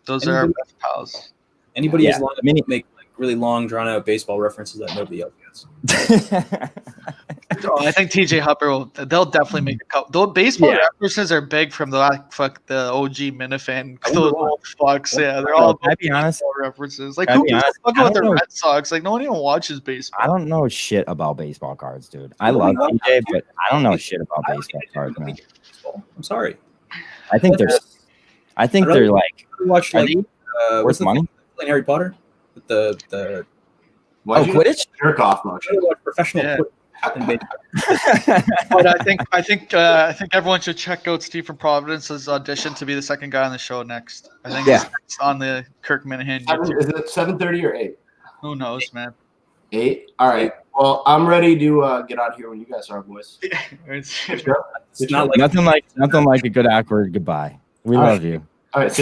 Those are our best pals. Anybody as long as make like really long, drawn out baseball references that nobody else gets. I think TJ Hupper they'll definitely make a couple. Those baseball references are big from the OG Minifan. Those old fucks, they're all be honest, references. Like who gives a fuck with the Red Sox? Like no one even watches baseball. I don't know shit about baseball cards, dude. I love TJ, but I don't know shit about baseball cards, man. I'm sorry. I think they're like watch like worth money. Playing Harry Potter with the Quidditch? Jerk off motion. Professional. But I think everyone should check out Steve from Providence's audition to be the second guy on the show next. I think it's on the Kirk Minahan YouTube. Is it 7:30 or 8? Who knows, man? 8. All right. Well, I'm ready to get out of here when you guys are, boys. It's not like nothing like a good awkward goodbye. We love you. All right. See you.